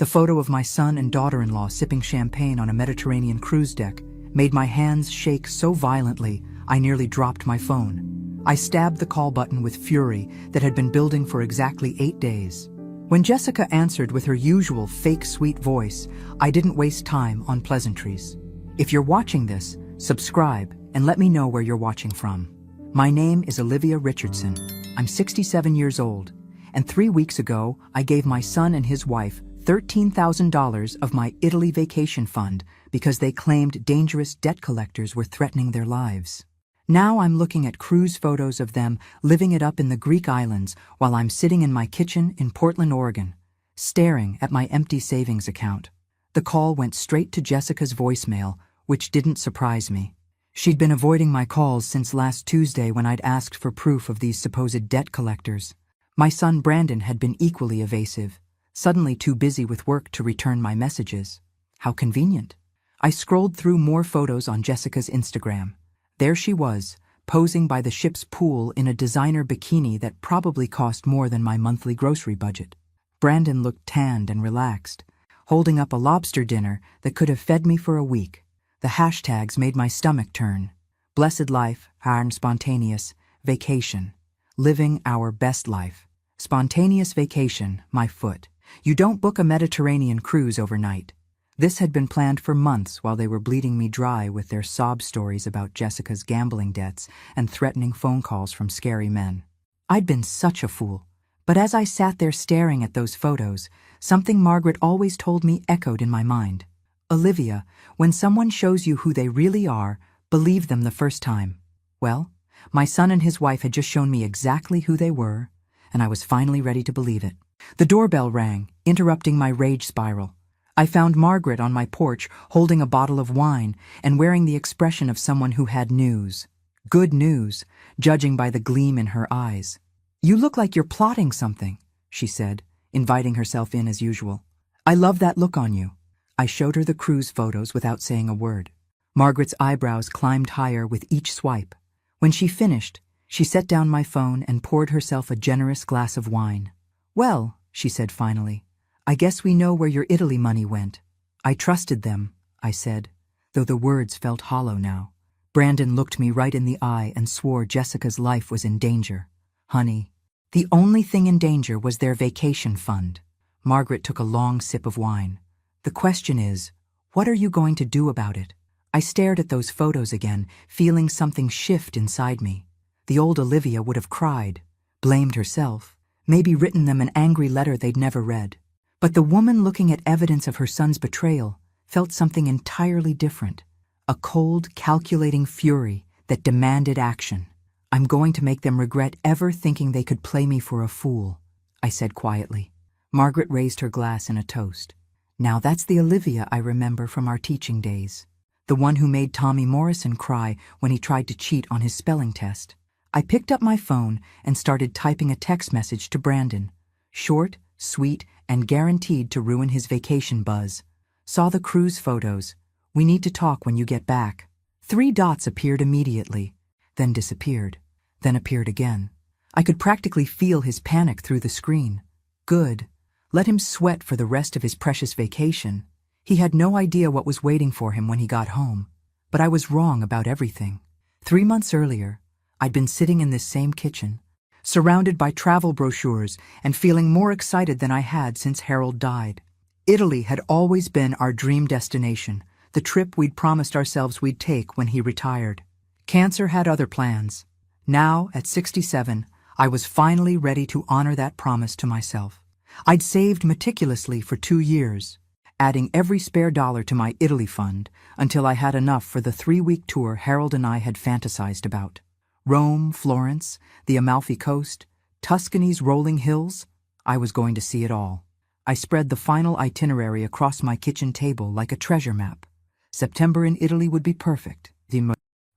The photo of my son and daughter-in-law sipping champagne on a Mediterranean cruise deck made my hands shake so violently I nearly dropped my phone. I stabbed the call button with fury that had been building for exactly 8 days. When Jessica answered with her usual fake sweet voice, I didn't waste time on pleasantries. If you're watching this, subscribe and let me know where you're watching from. My name is Olivia Richardson. I'm 67 years old, and 3 weeks ago, I gave my son and his wife $13,000 of my Italy vacation fund because they claimed dangerous debt collectors were threatening their lives. Now I'm looking at cruise photos of them living it up in the Greek islands while I'm sitting in my kitchen in Portland, Oregon, staring at my empty savings account. The call went straight to Jessica's voicemail, which didn't surprise me. She'd been avoiding my calls since last Tuesday when I'd asked for proof of these supposed debt collectors. My son Brandon had been equally evasive, suddenly too busy with work to return my messages. How convenient. I scrolled through more photos on Jessica's Instagram. There she was, posing by the ship's pool in a designer bikini that probably cost more than my monthly grocery budget. Brandon looked tanned and relaxed, holding up a lobster dinner that could have fed me for a week. The hashtags made my stomach turn. Blessed life, harm spontaneous, vacation. Living our best life. Spontaneous vacation, my foot. You don't book a Mediterranean cruise overnight. This had been planned for months while they were bleeding me dry with their sob stories about Jessica's gambling debts and threatening phone calls from scary men. I'd been such a fool. But as I sat there staring at those photos, something Margaret always told me echoed in my mind. Olivia, when someone shows you who they really are, believe them the first time. Well, my son and his wife had just shown me exactly who they were, and I was finally ready to believe it. The doorbell rang, interrupting my rage spiral. I found Margaret on my porch holding a bottle of wine and wearing the expression of someone who had news. Good news, judging by the gleam in her eyes. "You look like you're plotting something," she said, inviting herself in as usual. "I love that look on you." I showed her the cruise photos without saying a word. Margaret's eyebrows climbed higher with each swipe. When she finished, she set down my phone and poured herself a generous glass of wine. "Well," she said finally, "I guess we know where your Italy money went." "I trusted them," I said, though the words felt hollow now. Brandon looked me right in the eye and swore Jessica's life was in danger. "Honey, the only thing in danger was their vacation fund." Margaret took a long sip of wine. "The question is, what are you going to do about it?" I stared at those photos again, feeling something shift inside me. The old Olivia would have cried, blamed herself, maybe written them an angry letter they'd never read. But the woman looking at evidence of her son's betrayal felt something entirely different. A cold, calculating fury that demanded action. "I'm going to make them regret ever thinking they could play me for a fool," I said quietly. Margaret raised her glass in a toast. Now that's the Olivia I remember from our teaching days. The one who made Tommy Morrison cry when he tried to cheat on his spelling test. I picked up my phone and started typing a text message to Brandon. Short, sweet, and guaranteed to ruin his vacation buzz. "Saw the cruise photos. We need to talk when you get back." 3 dots appeared immediately, then disappeared, then appeared again. I could practically feel his panic through the screen. Good. Let him sweat for the rest of his precious vacation. He had no idea what was waiting for him when he got home. But I was wrong about everything. 3 months earlier, I'd been sitting in this same kitchen, surrounded by travel brochures and feeling more excited than I had since Harold died. Italy had always been our dream destination, the trip we'd promised ourselves we'd take when he retired. Cancer had other plans. Now, at 67, I was finally ready to honor that promise to myself. I'd saved meticulously for 2 years, adding every spare dollar to my Italy fund until I had enough for the 3-week tour Harold and I had fantasized about. Rome, Florence, the Amalfi Coast, Tuscany's rolling hills. I was going to see it all. I spread the final itinerary across my kitchen table like a treasure map. September in Italy would be perfect.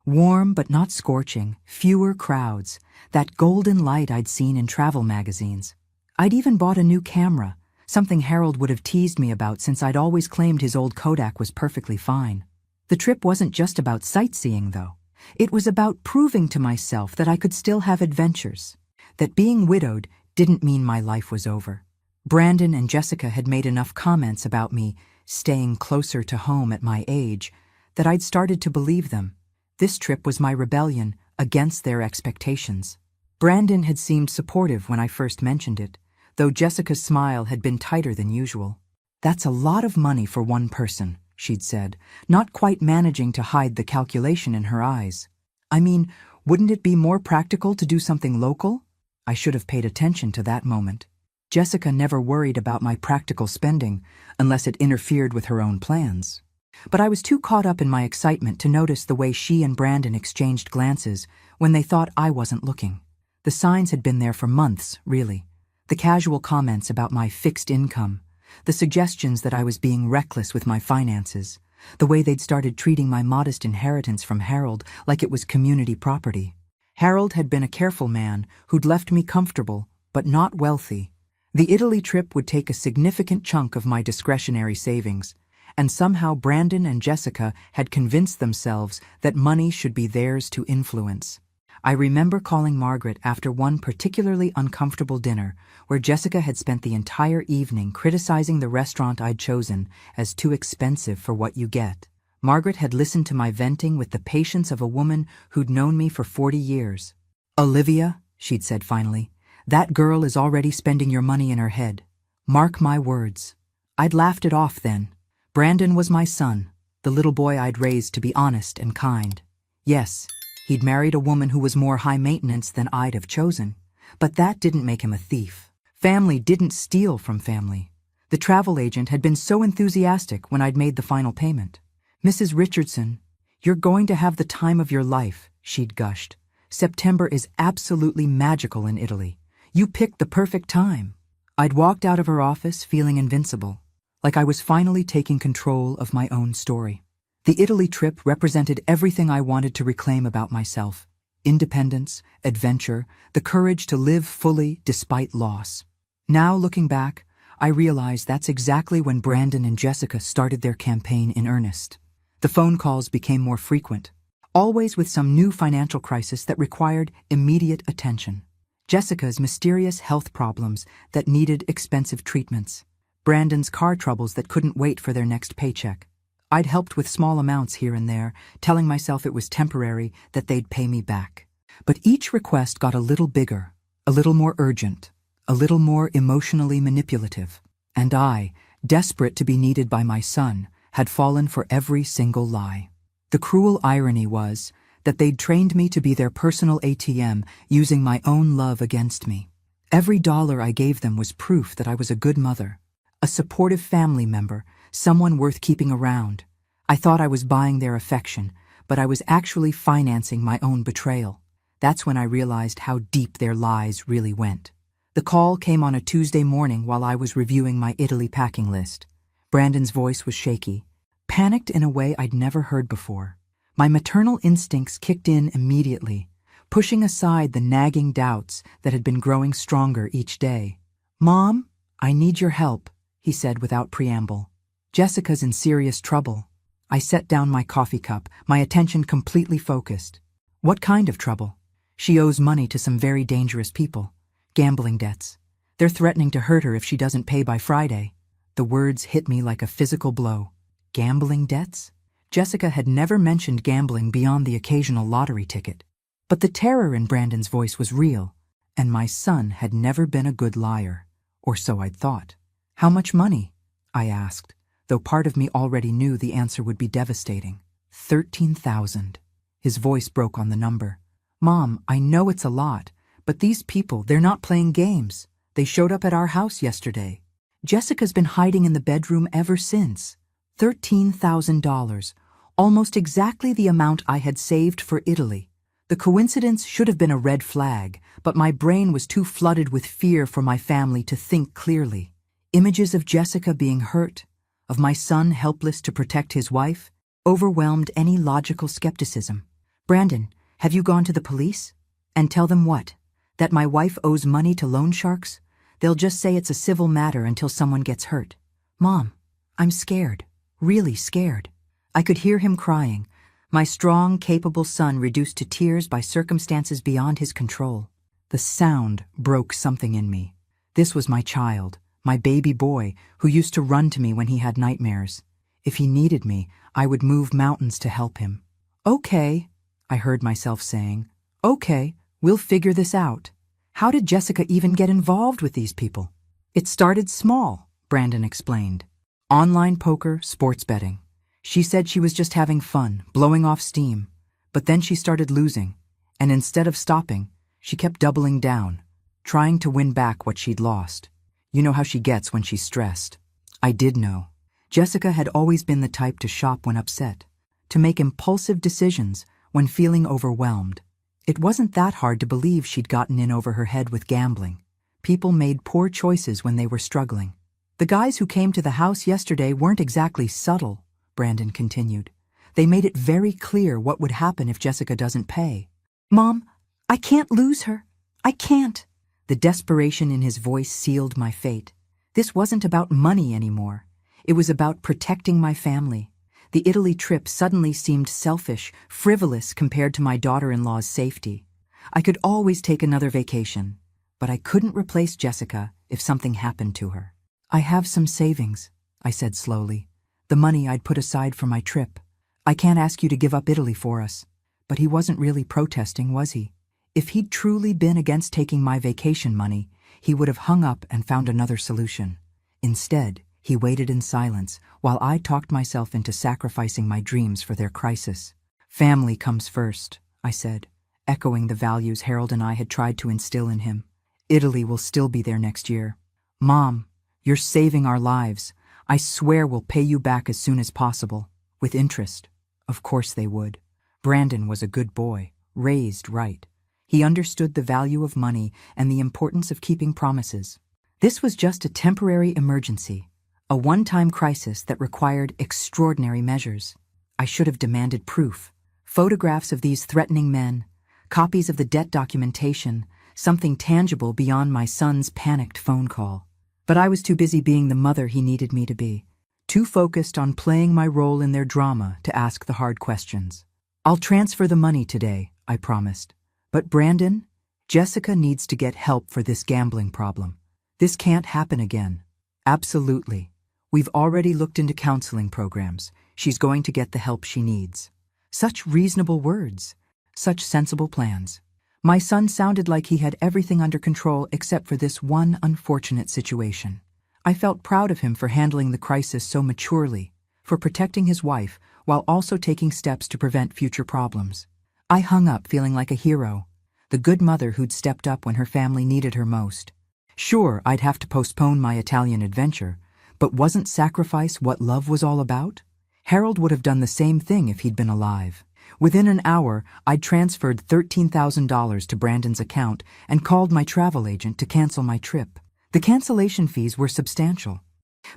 Warm but not scorching, fewer crowds, that golden light I'd seen in travel magazines. I'd even bought a new camera, something Harold would have teased me about since I'd always claimed his old Kodak was perfectly fine. The trip wasn't just about sightseeing, though. It was about proving to myself that I could still have adventures, that being widowed didn't mean my life was over. Brandon and Jessica had made enough comments about me staying closer to home at my age that I'd started to believe them. This trip was my rebellion against their expectations. Brandon had seemed supportive when I first mentioned it, though Jessica's smile had been tighter than usual. "That's a lot of money for one person," she'd said, not quite managing to hide the calculation in her eyes. "I mean, wouldn't it be more practical to do something local?" I should have paid attention to that moment. Jessica never worried about my practical spending unless it interfered with her own plans. But I was too caught up in my excitement to notice the way she and Brandon exchanged glances when they thought I wasn't looking. The signs had been there for months, really. The casual comments about my fixed income, the suggestions that I was being reckless with my finances, the way they'd started treating my modest inheritance from Harold like it was community property. Harold had been a careful man who'd left me comfortable, but not wealthy. The Italy trip would take a significant chunk of my discretionary savings, and somehow Brandon and Jessica had convinced themselves that money should be theirs to influence. I remember calling Margaret after one particularly uncomfortable dinner where Jessica had spent the entire evening criticizing the restaurant I'd chosen as too expensive for what you get. Margaret had listened to my venting with the patience of a woman who'd known me for 40 years. "Olivia," she'd said finally, "that girl is already spending your money in her head. Mark my words." I'd laughed it off then. Brandon was my son, the little boy I'd raised to be honest and kind. Yes, he'd married a woman who was more high maintenance than I'd have chosen, but that didn't make him a thief. Family didn't steal from family. The travel agent had been so enthusiastic when I'd made the final payment. "Mrs. Richardson, you're going to have the time of your life," she'd gushed. "September is absolutely magical in Italy. You picked the perfect time." I'd walked out of her office feeling invincible, like I was finally taking control of my own story. The Italy trip represented everything I wanted to reclaim about myself: independence, adventure, the courage to live fully despite loss. Now, looking back, I realize that's exactly when Brandon and Jessica started their campaign in earnest. The phone calls became more frequent, always with some new financial crisis that required immediate attention. Jessica's mysterious health problems that needed expensive treatments. Brandon's car troubles that couldn't wait for their next paycheck. I'd helped with small amounts here and there, telling myself it was temporary, that they'd pay me back. But each request got a little bigger, a little more urgent, a little more emotionally manipulative. And I, desperate to be needed by my son, had fallen for every single lie. The cruel irony was that they'd trained me to be their personal ATM, using my own love against me. Every dollar I gave them was proof that I was a good mother, a supportive family member, someone worth keeping around. I thought I was buying their affection, but I was actually financing my own betrayal. That's when I realized how deep their lies really went. The call came on a Tuesday morning while I was reviewing my Italy packing list. Brandon's voice was shaky, panicked in a way I'd never heard before. My maternal instincts kicked in immediately, pushing aside the nagging doubts that had been growing stronger each day. "Mom, I need your help," he said without preamble. "Jessica's in serious trouble." I set down my coffee cup, my attention completely focused. "What kind of trouble?" "She owes money to some very dangerous people. Gambling debts. They're threatening to hurt her if she doesn't pay by Friday." The words hit me like a physical blow. Gambling debts? Jessica had never mentioned gambling beyond the occasional lottery ticket. But the terror in Brandon's voice was real, and my son had never been a good liar. Or so I'd thought. "How much money?" I asked, though part of me already knew the answer would be devastating. 13,000. His voice broke on the number. "Mom, I know it's a lot, but these people, they're not playing games. They showed up at our house yesterday. Jessica's been hiding in the bedroom ever since. $13,000, almost exactly the amount I had saved for Italy. The coincidence should have been a red flag, but my brain was too flooded with fear for my family to think clearly. Images of Jessica being hurt, of my son helpless to protect his wife, overwhelmed any logical skepticism. "Brandon, have you gone to the police? And tell them what? That my wife owes money to loan sharks? They'll just say it's a civil matter until someone gets hurt." "Mom, I'm scared, really scared." I could hear him crying, my strong, capable son reduced to tears by circumstances beyond his control. The sound broke something in me. This was my child, my baby boy who used to run to me when he had nightmares. If he needed me, I would move mountains to help him. Okay, I heard myself saying. Okay, we'll figure this out. How did Jessica even get involved with these people? It started small, Brandon explained. Online poker, sports betting. She said she was just having fun, blowing off steam. But then she started losing, and instead of stopping, she kept doubling down, trying to win back what she'd lost. You know how she gets when she's stressed. I did know. Jessica had always been the type to shop when upset, to make impulsive decisions when feeling overwhelmed. It wasn't that hard to believe she'd gotten in over her head with gambling. People made poor choices when they were struggling. The guys who came to the house yesterday weren't exactly subtle, Brandon continued. They made it very clear what would happen if Jessica doesn't pay. Mom, I can't lose her. I can't. The desperation in his voice sealed my fate. This wasn't about money anymore. It was about protecting my family. The Italy trip suddenly seemed selfish, frivolous compared to my daughter-in-law's safety. I could always take another vacation, but I couldn't replace Jessica if something happened to her. I have some savings, I said slowly. The money I'd put aside for my trip. I can't ask you to give up Italy for us. But he wasn't really protesting, was he? If he'd truly been against taking my vacation money, he would have hung up and found another solution. Instead, he waited in silence while I talked myself into sacrificing my dreams for their crisis. Family comes first, I said, echoing the values Harold and I had tried to instill in him. Italy will still be there next year. Mom, you're saving our lives. I swear we'll pay you back as soon as possible. With interest. Of course they would. Brandon was a good boy, raised right. He understood the value of money and the importance of keeping promises. This was just a temporary emergency, a one-time crisis that required extraordinary measures. I should have demanded proof, photographs of these threatening men, copies of the debt documentation, something tangible beyond my son's panicked phone call. But I was too busy being the mother he needed me to be, too focused on playing my role in their drama to ask the hard questions. I'll transfer the money today, I promised. But Brandon, Jessica needs to get help for this gambling problem. This can't happen again. Absolutely. We've already looked into counseling programs. She's going to get the help she needs. Such reasonable words. Such sensible plans. My son sounded like he had everything under control except for this one unfortunate situation. I felt proud of him for handling the crisis so maturely, for protecting his wife while also taking steps to prevent future problems. I hung up feeling like a hero, the good mother who'd stepped up when her family needed her most. Sure, I'd have to postpone my Italian adventure, but wasn't sacrifice what love was all about? Harold would have done the same thing if he'd been alive. Within an hour, I'd transferred $13,000 to Brandon's account and called my travel agent to cancel my trip. The cancellation fees were substantial.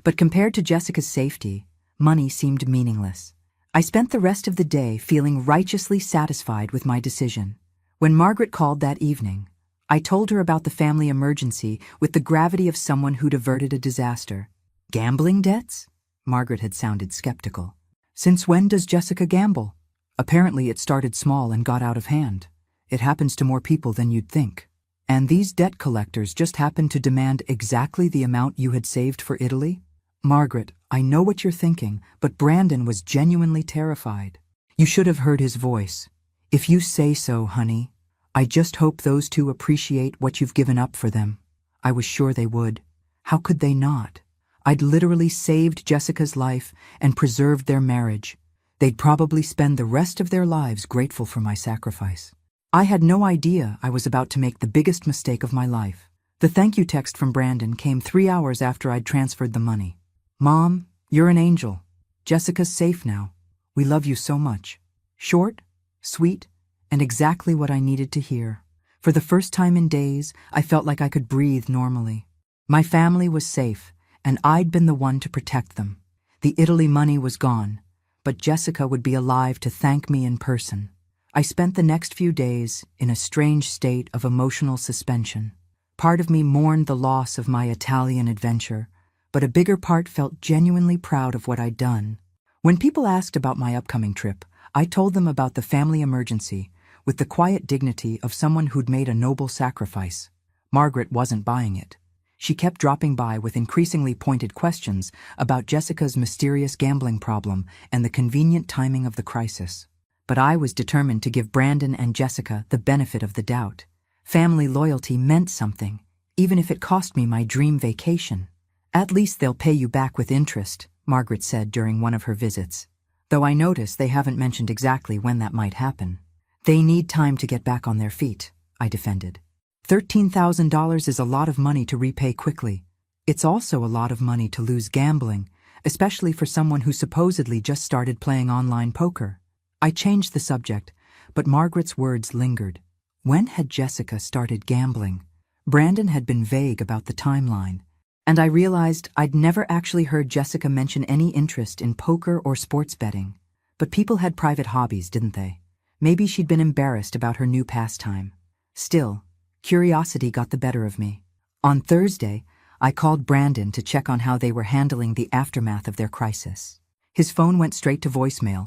But compared to Jessica's safety, money seemed meaningless. I spent the rest of the day feeling righteously satisfied with my decision. When Margaret called that evening, I told her about the family emergency with the gravity of someone who'd averted a disaster. Gambling debts? Margaret had sounded skeptical. Since when does Jessica gamble? Apparently it started small and got out of hand. It happens to more people than you'd think. And these debt collectors just happened to demand exactly the amount you had saved for Italy? Margaret, I know what you're thinking, but Brandon was genuinely terrified. You should have heard his voice. If you say so, honey. I just hope those two appreciate what you've given up for them. I was sure they would. How could they not? I'd literally saved Jessica's life and preserved their marriage. They'd probably spend the rest of their lives grateful for my sacrifice. I had no idea I was about to make the biggest mistake of my life. The thank you text from Brandon came 3 hours after I'd transferred the money. Mom, you're an angel. Jessica's safe now. We love you so much. Short, sweet, and exactly what I needed to hear. For the first time in days, I felt like I could breathe normally. My family was safe, and I'd been the one to protect them. The Italy money was gone, but Jessica would be alive to thank me in person. I spent the next few days in a strange state of emotional suspension. Part of me mourned the loss of my Italian adventure, but a bigger part felt genuinely proud of what I'd done. When people asked about my upcoming trip, I told them about the family emergency with the quiet dignity of someone who'd made a noble sacrifice. Margaret wasn't buying it. She kept dropping by with increasingly pointed questions about Jessica's mysterious gambling problem and the convenient timing of the crisis. But I was determined to give Brandon and Jessica the benefit of the doubt. Family loyalty meant something, even if it cost me my dream vacation. At least they'll pay you back with interest, Margaret said during one of her visits. Though I notice they haven't mentioned exactly when that might happen. They need time to get back on their feet, I defended. $13,000 is a lot of money to repay quickly. It's also a lot of money to lose gambling, especially for someone who supposedly just started playing online poker. I changed the subject, but Margaret's words lingered. When had Jessica started gambling? Brandon had been vague about the timeline, and I realized I'd never actually heard Jessica mention any interest in poker or sports betting. But people had private hobbies, didn't they? Maybe she'd been embarrassed about her new pastime. Still, curiosity got the better of me. On Thursday, I called Brandon to check on how they were handling the aftermath of their crisis. His phone went straight to voicemail.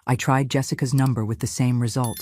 I tried Jessica's number with the same result.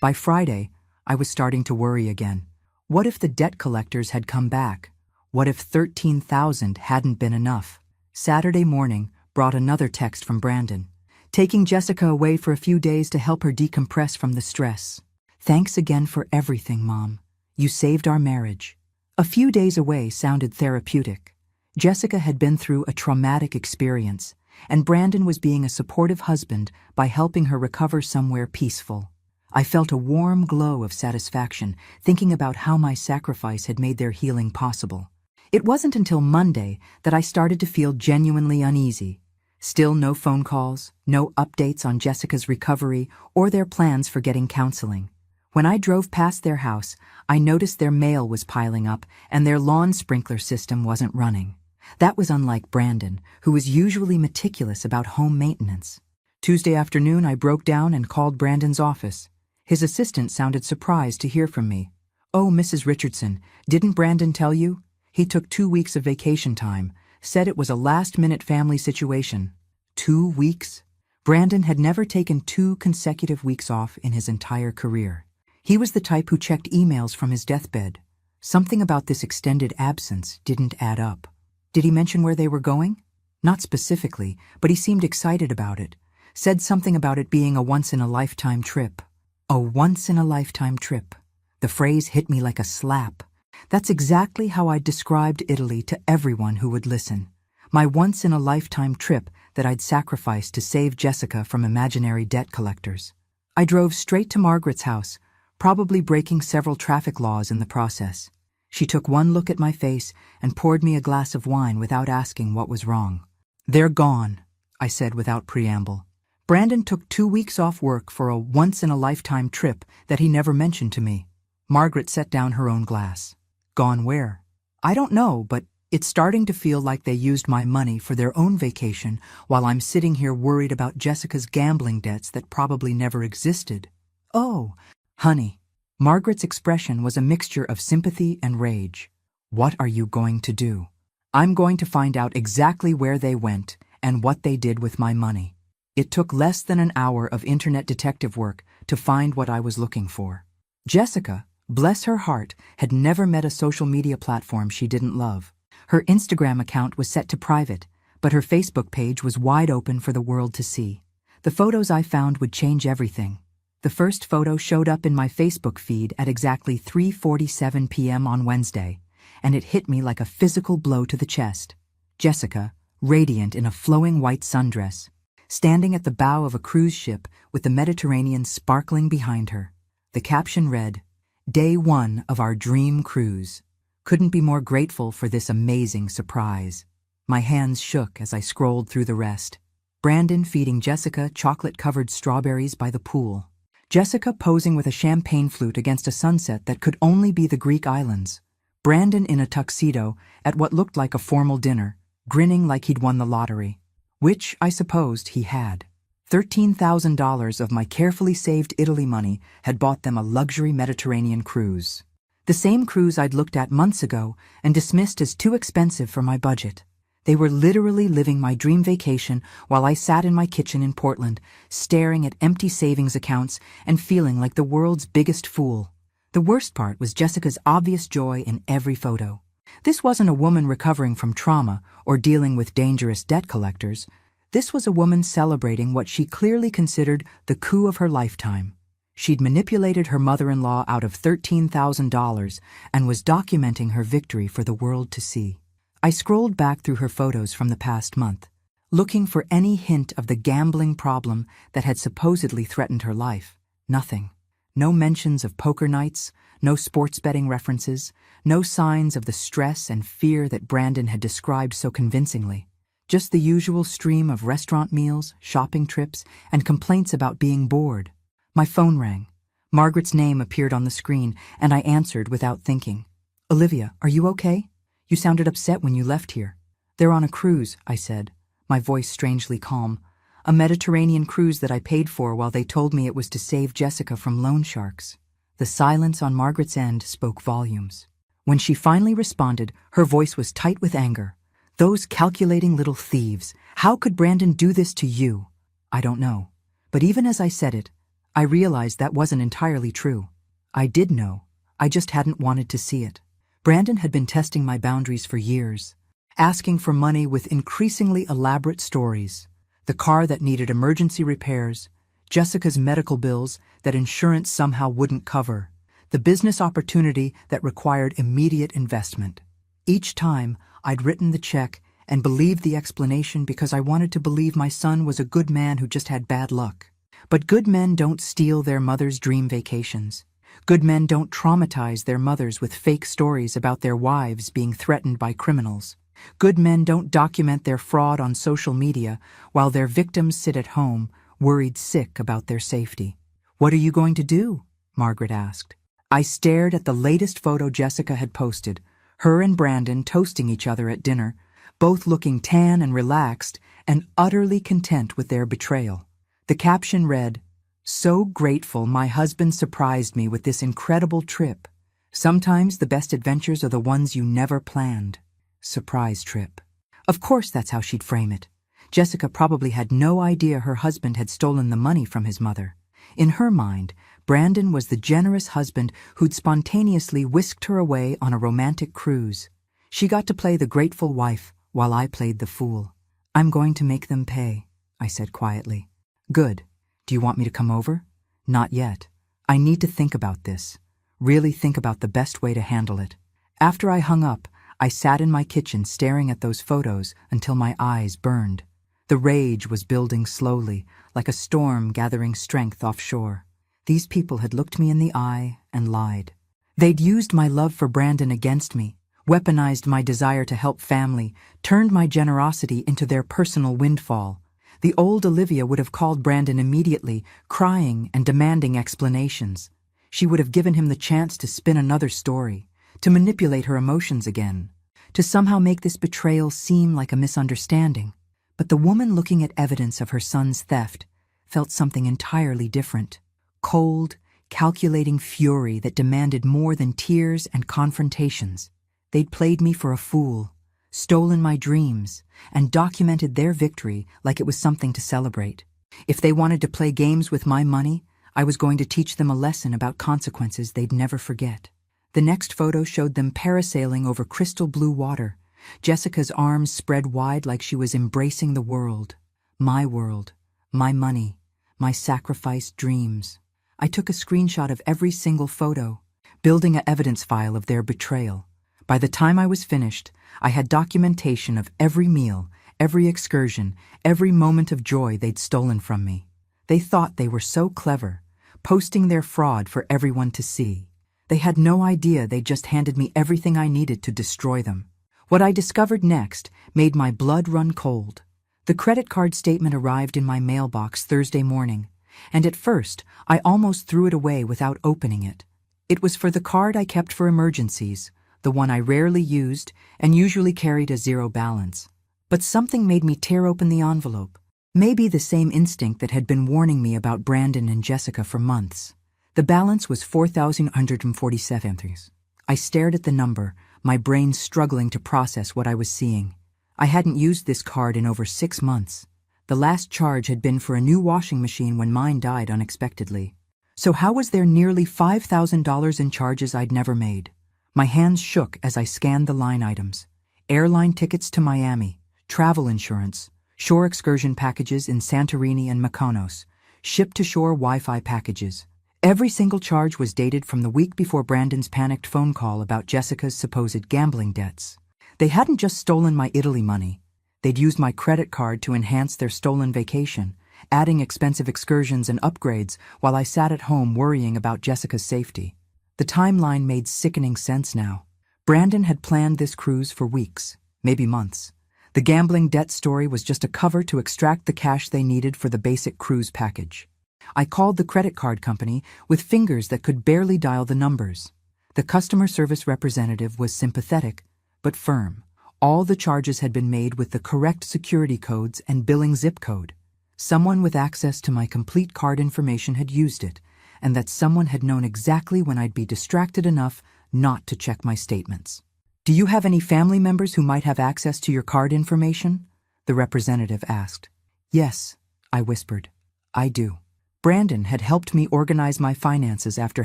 By Friday, I was starting to worry again. What if the debt collectors had come back? What if $13,000 hadn't been enough? Saturday morning brought another text from Brandon, taking Jessica away for a few days to help her decompress from the stress. Thanks again for everything, Mom. You saved our marriage. A few days away sounded therapeutic. Jessica had been through a traumatic experience, and Brandon was being a supportive husband by helping her recover somewhere peaceful. I felt a warm glow of satisfaction thinking about how my sacrifice had made their healing possible. It wasn't until Monday that I started to feel genuinely uneasy. Still no phone calls, no updates on Jessica's recovery or their plans for getting counseling. When I drove past their house, I noticed their mail was piling up and their lawn sprinkler system wasn't running. That was unlike Brandon, who was usually meticulous about home maintenance. Tuesday afternoon, I broke down and called Brandon's office. His assistant sounded surprised to hear from me. "Oh, Mrs. Richardson, didn't Brandon tell you? He took 2 weeks of vacation time, said it was a last-minute family situation." 2 weeks? Brandon had never taken 2 consecutive weeks off in his entire career. He was the type who checked emails from his deathbed. Something about this extended absence didn't add up. Did he mention where they were going? Not specifically, but he seemed excited about it. Said something about it being a once-in-a-lifetime trip. A once-in-a-lifetime trip. The phrase hit me like a slap. That's exactly how I described Italy to everyone who would listen. My once-in-a-lifetime trip that I'd sacrificed to save Jessica from imaginary debt collectors. I drove straight to Margaret's house, probably breaking several traffic laws in the process. She took one look at my face and poured me a glass of wine without asking what was wrong. "They're gone," I said without preamble. Brandon took 2 weeks off work for a once-in-a-lifetime trip that he never mentioned to me. Margaret set down her own glass. "Gone where?" "I don't know, but it's starting to feel like they used my money for their own vacation while I'm sitting here worried about Jessica's gambling debts that probably never existed." "Oh, honey." Margaret's expression was a mixture of sympathy and rage. "What are you going to do?" "I'm going to find out exactly where they went and what they did with my money." It took less than an hour of internet detective work to find what I was looking for. Jessica, bless her heart, had never met a social media platform she didn't love. Her Instagram account was set to private, but her Facebook page was wide open for the world to see. The photos I found would change everything. The first photo showed up in my Facebook feed at exactly 3:47 p.m. on Wednesday, and it hit me like a physical blow to the chest. Jessica, radiant in a flowing white sundress, standing at the bow of a cruise ship with the Mediterranean sparkling behind her. The caption read, "Day 1 of our dream cruise. Couldn't be more grateful for this amazing surprise." My hands shook as I scrolled through the rest. Brandon feeding Jessica chocolate-covered strawberries by the pool. Jessica posing with a champagne flute against a sunset that could only be the Greek islands. Brandon in a tuxedo at what looked like a formal dinner, grinning like he'd won the lottery. Which, I supposed, he had. $13,000 of my carefully saved Italy money had bought them a luxury Mediterranean cruise. The same cruise I'd looked at months ago and dismissed as too expensive for my budget. They were literally living my dream vacation while I sat in my kitchen in Portland, staring at empty savings accounts and feeling like the world's biggest fool. The worst part was Jessica's obvious joy in every photo. This wasn't a woman recovering from trauma or dealing with dangerous debt collectors. This was a woman celebrating what she clearly considered the coup of her lifetime. She'd manipulated her mother-in-law out of $13,000 and was documenting her victory for the world to see. I scrolled back through her photos from the past month, looking for any hint of the gambling problem that had supposedly threatened her life. Nothing. No mentions of poker nights, no sports betting references, no signs of the stress and fear that Brandon had described so convincingly. Just the usual stream of restaurant meals, shopping trips, and complaints about being bored. My phone rang. Margaret's name appeared on the screen, and I answered without thinking. "Olivia, are you okay? You sounded upset when you left here." "They're on a cruise," I said, my voice strangely calm. "A Mediterranean cruise that I paid for while they told me it was to save Jessica from loan sharks." The silence on Margaret's end spoke volumes. When she finally responded, her voice was tight with anger. "Those calculating little thieves. How could Brandon do this to you?" "I don't know." But even as I said it, I realized that wasn't entirely true. I did know. I just hadn't wanted to see it. Brandon had been testing my boundaries for years, asking for money with increasingly elaborate stories. The car that needed emergency repairs, Jessica's medical bills that insurance somehow wouldn't cover, the business opportunity that required immediate investment. Each time, I'd written the check and believed the explanation because I wanted to believe my son was a good man who just had bad luck. But good men don't steal their mother's dream vacations. Good men don't traumatize their mothers with fake stories about their wives being threatened by criminals. Good men don't document their fraud on social media while their victims sit at home, worried sick about their safety. "What are you going to do?" Margaret asked. I stared at the latest photo Jessica had posted, her and Brandon toasting each other at dinner, both looking tan and relaxed and utterly content with their betrayal. The caption read, "So grateful my husband surprised me with this incredible trip. Sometimes the best adventures are the ones you never planned." Surprise trip. Of course that's how she'd frame it. Jessica probably had no idea her husband had stolen the money from his mother. In her mind, Brandon was the generous husband who'd spontaneously whisked her away on a romantic cruise. She got to play the grateful wife while I played the fool. "I'm going to make them pay," I said quietly. "Good. Do you want me to come over?" "Not yet. I need to think about this. Really think about the best way to handle it." After I hung up, I sat in my kitchen staring at those photos until my eyes burned. The rage was building slowly, like a storm gathering strength offshore. These people had looked me in the eye and lied. They'd used my love for Brandon against me, weaponized my desire to help family, turned my generosity into their personal windfall. The old Olivia would have called Brandon immediately, crying and demanding explanations. She would have given him the chance to spin another story, to manipulate her emotions again, to somehow make this betrayal seem like a misunderstanding. But the woman looking at evidence of her son's theft felt something entirely different. Cold, calculating fury that demanded more than tears and confrontations. They'd played me for a fool, stolen my dreams, and documented their victory like it was something to celebrate. If they wanted to play games with my money, I was going to teach them a lesson about consequences they'd never forget. The next photo showed them parasailing over crystal blue water, Jessica's arms spread wide like she was embracing the world. My world, my money, my sacrificed dreams. I took a screenshot of every single photo, building an evidence file of their betrayal. By the time I was finished, I had documentation of every meal, every excursion, every moment of joy they'd stolen from me. They thought they were so clever, posting their fraud for everyone to see. They had no idea they'd just handed me everything I needed to destroy them. What I discovered next made my blood run cold. The credit card statement arrived in my mailbox Thursday morning, and at first I almost threw it away without opening it. It was for the card I kept for emergencies, the one I rarely used and usually carried a zero balance. But something made me tear open the envelope. Maybe the same instinct that had been warning me about Brandon and Jessica for months. The balance was $4,147. I stared at the number, my brain struggling to process what I was seeing. I hadn't used this card in over 6 months. The last charge had been for a new washing machine when mine died unexpectedly. So how was there nearly $5,000 in charges I'd never made? My hands shook as I scanned the line items. Airline tickets to Miami, travel insurance, shore excursion packages in Santorini and Mykonos, ship-to-shore Wi-Fi packages. Every single charge was dated from the week before Brandon's panicked phone call about Jessica's supposed gambling debts. They hadn't just stolen my Italy money. They'd used my credit card to enhance their stolen vacation, adding expensive excursions and upgrades while I sat at home worrying about Jessica's safety. The timeline made sickening sense now. Brandon had planned this cruise for weeks, maybe months. The gambling debt story was just a cover to extract the cash they needed for the basic cruise package. I called the credit card company with fingers that could barely dial the numbers. The customer service representative was sympathetic, but firm. All the charges had been made with the correct security codes and billing zip code. Someone with access to my complete card information had used it, and that someone had known exactly when I'd be distracted enough not to check my statements. "Do you have any family members who might have access to your card information?" the representative asked. "Yes," I whispered. "I do." Brandon had helped me organize my finances after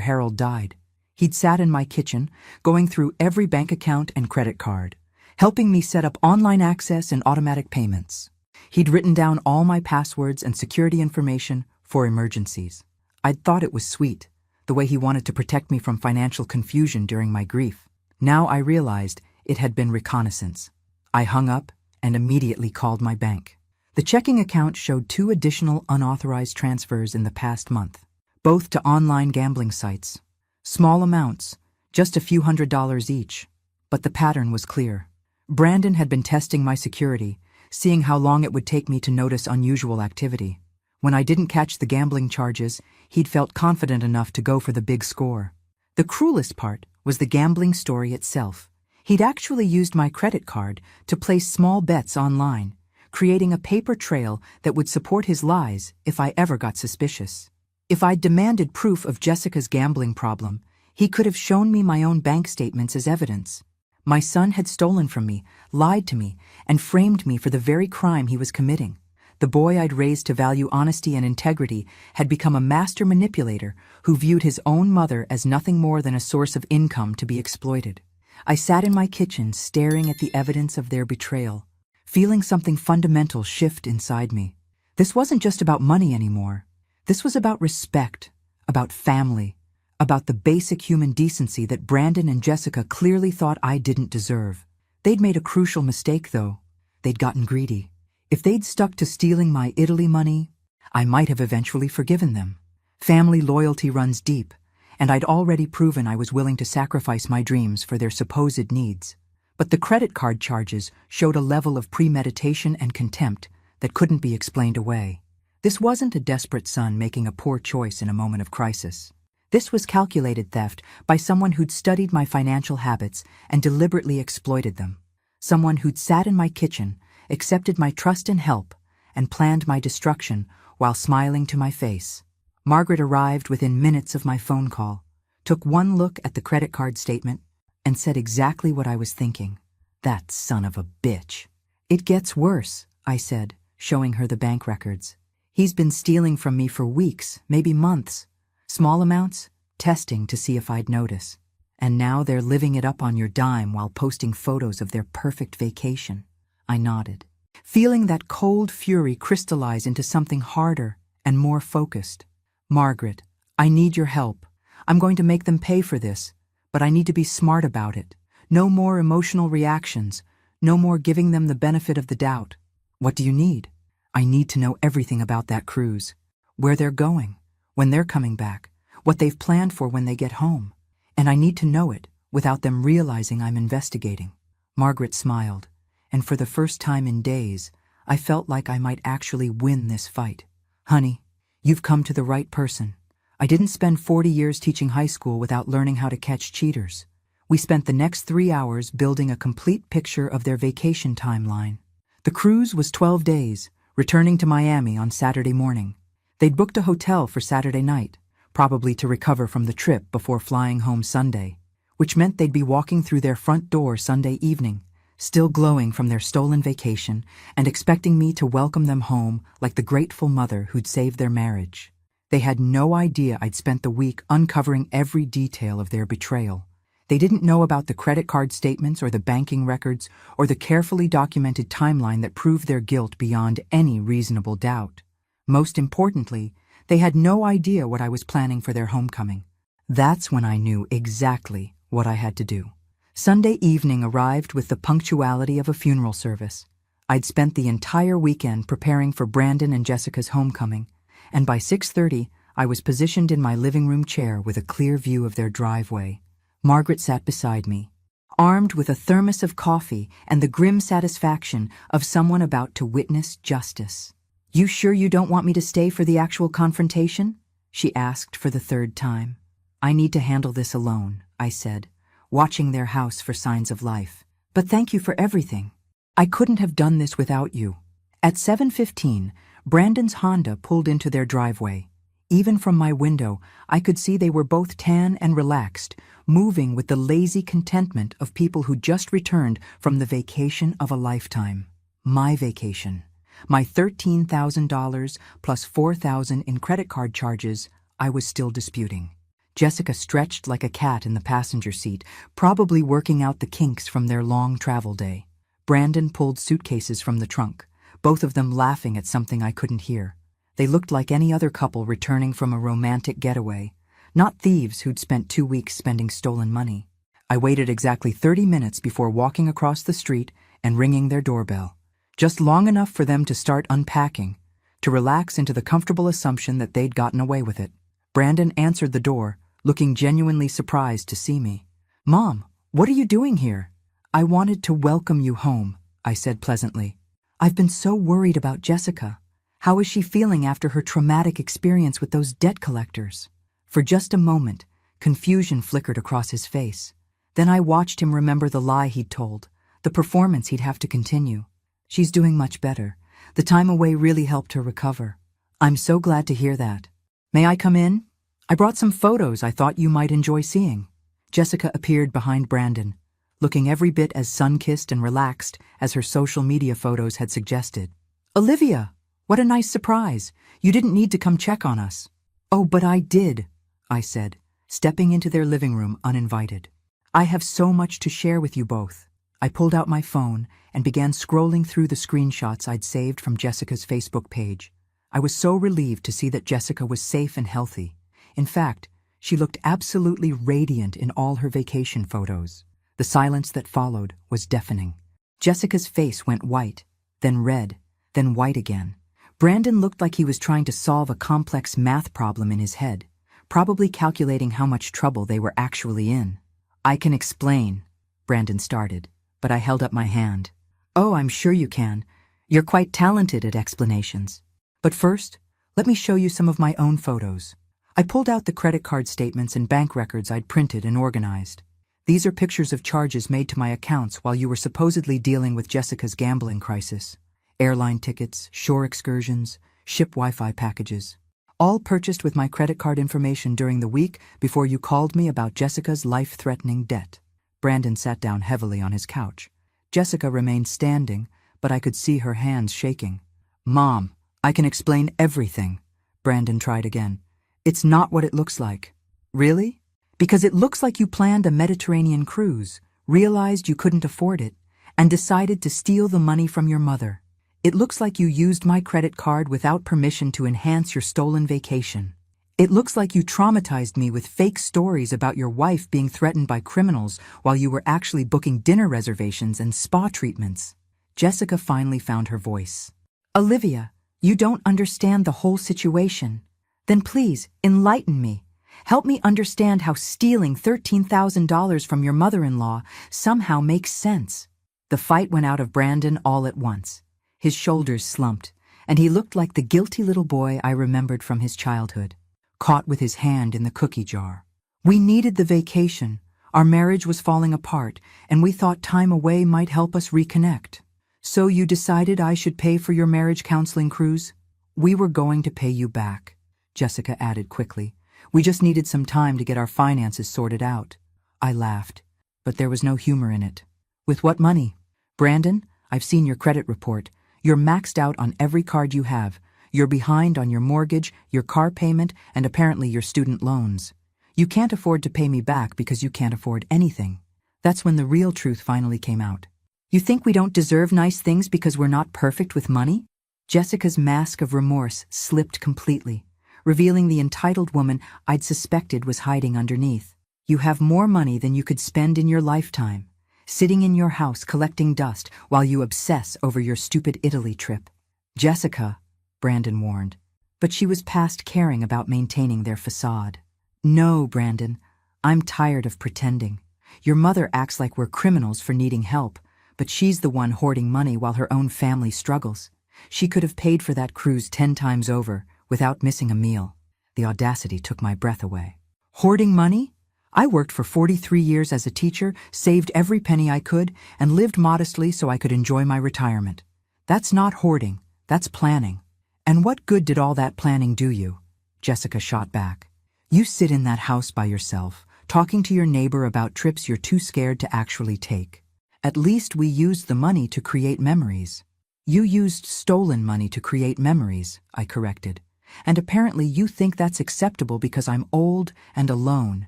Harold died. He'd sat in my kitchen, going through every bank account and credit card, helping me set up online access and automatic payments. He'd written down all my passwords and security information for emergencies. I'd thought it was sweet, the way he wanted to protect me from financial confusion during my grief. Now I realized it had been reconnaissance. I hung up and immediately called my bank. The checking account showed 2 additional unauthorized transfers in the past month, both to online gambling sites. Small amounts, just a few $100s each, but the pattern was clear. Brandon had been testing my security, seeing how long it would take me to notice unusual activity. When I didn't catch the gambling charges, he'd felt confident enough to go for the big score. The cruelest part was the gambling story itself. He'd actually used my credit card to place small bets online, creating a paper trail that would support his lies if I ever got suspicious. If I'd demanded proof of Jessica's gambling problem, he could have shown me my own bank statements as evidence. My son had stolen from me, lied to me, and framed me for the very crime he was committing. The boy I'd raised to value honesty and integrity had become a master manipulator who viewed his own mother as nothing more than a source of income to be exploited. I sat in my kitchen staring at the evidence of their betrayal, feeling something fundamental shift inside me. This wasn't just about money anymore. This was about respect, about family, about the basic human decency that Brandon and Jessica clearly thought I didn't deserve. They'd made a crucial mistake, though. They'd gotten greedy. If they'd stuck to stealing my Italy money, I might have eventually forgiven them. Family loyalty runs deep, and I'd already proven I was willing to sacrifice my dreams for their supposed needs. But the credit card charges showed a level of premeditation and contempt that couldn't be explained away. This wasn't a desperate son making a poor choice in a moment of crisis. This was calculated theft by someone who'd studied my financial habits and deliberately exploited them. Someone who'd sat in my kitchen, accepted my trust and help, and planned my destruction while smiling to my face. Margaret arrived within minutes of my phone call, took one look at the credit card statement, and said exactly what I was thinking. "That son of a bitch." "It gets worse," I said, showing her the bank records. "He's been stealing from me for weeks, maybe months. Small amounts, testing to see if I'd notice. And now they're living it up on your dime while posting photos of their perfect vacation." I nodded, feeling that cold fury crystallize into something harder and more focused. "Margaret, I need your help. I'm going to make them pay for this, but I need to be smart about it. No more emotional reactions, no more giving them the benefit of the doubt." "What do you need?" "I need to know everything about that cruise, where they're going, when they're coming back, what they've planned for when they get home. And I need to know it without them realizing I'm investigating." Margaret smiled, and for the first time in days, I felt like I might actually win this fight. "Honey, you've come to the right person. I didn't spend 40 years teaching high school without learning how to catch cheaters." We spent the next 3 hours building a complete picture of their vacation timeline. The cruise was 12 days, returning to Miami on Saturday morning. They'd booked a hotel for Saturday night, probably to recover from the trip before flying home Sunday, which meant they'd be walking through their front door Sunday evening, still glowing from their stolen vacation and expecting me to welcome them home like the grateful mother who'd saved their marriage. They had no idea I'd spent the week uncovering every detail of their betrayal, They didn't know about the credit card statements or the banking records or the carefully documented timeline that proved their guilt beyond any reasonable doubt. Most importantly, they had no idea what I was planning for their homecoming. That's when I knew exactly what I had to do. Sunday evening arrived with the punctuality of a funeral service. I'd spent the entire weekend preparing for Brandon and Jessica's homecoming, and by 6:30, I was positioned in my living room chair with a clear view of their driveway. Margaret sat beside me, armed with a thermos of coffee and the grim satisfaction of someone about to witness justice. "You sure you don't want me to stay for the actual confrontation?" she asked for the third time. "I need to handle this alone," I said, watching their house for signs of life. "But thank you for everything. I couldn't have done this without you." At 7:15, Brandon's Honda pulled into their driveway. Even from my window, I could see they were both tan and relaxed, moving with the lazy contentment of people who just returned from the vacation of a lifetime. My vacation. My $13,000 plus $4,000 in credit card charges I was still disputing. Jessica stretched like a cat in the passenger seat, probably working out the kinks from their long travel day. Brandon pulled suitcases from the trunk, both of them laughing at something I couldn't hear. They looked like any other couple returning from a romantic getaway, not thieves who'd spent 2 weeks spending stolen money. I waited exactly 30 minutes before walking across the street and ringing their doorbell, just long enough for them to start unpacking, to relax into the comfortable assumption that they'd gotten away with it. Brandon answered the door, looking genuinely surprised to see me. "Mom, what are you doing here?" "I wanted to welcome you home," I said pleasantly. "I've been so worried about Jessica. How is she feeling after her traumatic experience with those debt collectors?" For just a moment, confusion flickered across his face. Then I watched him remember the lie he'd told, the performance he'd have to continue. "She's doing much better. The time away really helped her recover." "I'm so glad to hear that. May I come in? I brought some photos I thought you might enjoy seeing." Jessica appeared behind Brandon, looking every bit as sun-kissed and relaxed as her social media photos had suggested. "Olivia, what a nice surprise. You didn't need to come check on us." "Oh, but I did," I said, stepping into their living room uninvited. "I have so much to share with you both." I pulled out my phone and began scrolling through the screenshots I'd saved from Jessica's Facebook page. I was so relieved to see that Jessica was safe and healthy. In fact, she looked absolutely radiant in all her vacation photos. The silence that followed was deafening. Jessica's face went white, then red, then white again. Brandon looked like he was trying to solve a complex math problem in his head, probably calculating how much trouble they were actually in. "I can explain," Brandon started, but I held up my hand. "Oh, I'm sure you can. You're quite talented at explanations. But first, let me show you some of my own photos." I pulled out the credit card statements and bank records I'd printed and organized. "These are pictures of charges made to my accounts while you were supposedly dealing with Jessica's gambling crisis. Airline tickets, shore excursions, ship Wi-Fi packages. All purchased with my credit card information during the week before you called me about Jessica's life-threatening debt." Brandon sat down heavily on his couch. Jessica remained standing, but I could see her hands shaking. "Mom, I can explain everything," Brandon tried again. "It's not what it looks like." "Really?" "Because it looks like you planned a Mediterranean cruise, realized you couldn't afford it, and decided to steal the money from your mother. It looks like you used my credit card without permission to enhance your stolen vacation. It looks like you traumatized me with fake stories about your wife being threatened by criminals while you were actually booking dinner reservations and spa treatments." Jessica finally found her voice. "Olivia, you don't understand the whole situation. Then please, enlighten me. Help me understand how stealing $13,000 from your mother-in-law somehow makes sense." The fight went out of Brandon all at once. His shoulders slumped, and he looked like the guilty little boy I remembered from his childhood, caught with his hand in the cookie jar. "We needed the vacation. Our marriage was falling apart, and we thought time away might help us reconnect. So you decided I should pay for your marriage counseling cruise? We were going to pay you back," Jessica added quickly. "We just needed some time to get our finances sorted out." I laughed, but there was no humor in it. "With what money?" "Brandon, I've seen your credit report. You're maxed out on every card you have. You're behind on your mortgage, your car payment, and apparently your student loans. You can't afford to pay me back because you can't afford anything. That's when the real truth finally came out. You think we don't deserve nice things because we're not perfect with money? Jessica's mask of remorse slipped completely, revealing the entitled woman I'd suspected was hiding underneath. You have more money than you could spend in your lifetime, sitting in your house collecting dust while you obsess over your stupid Italy trip. Jessica, Brandon warned, but she was past caring about maintaining their facade. No, Brandon, I'm tired of pretending. Your mother acts like we're criminals for needing help, but she's the one hoarding money while her own family struggles. She could have paid for that cruise 10 times over, without missing a meal. The audacity took my breath away. Hoarding money? I worked for 43 years as a teacher, saved every penny I could, and lived modestly so I could enjoy my retirement. That's not hoarding, that's planning. And what good did all that planning do you? Jessica shot back. You sit in that house by yourself, talking to your neighbor about trips you're too scared to actually take. At least we used the money to create memories. You used stolen money to create memories, I corrected. And apparently you think that's acceptable because I'm old and alone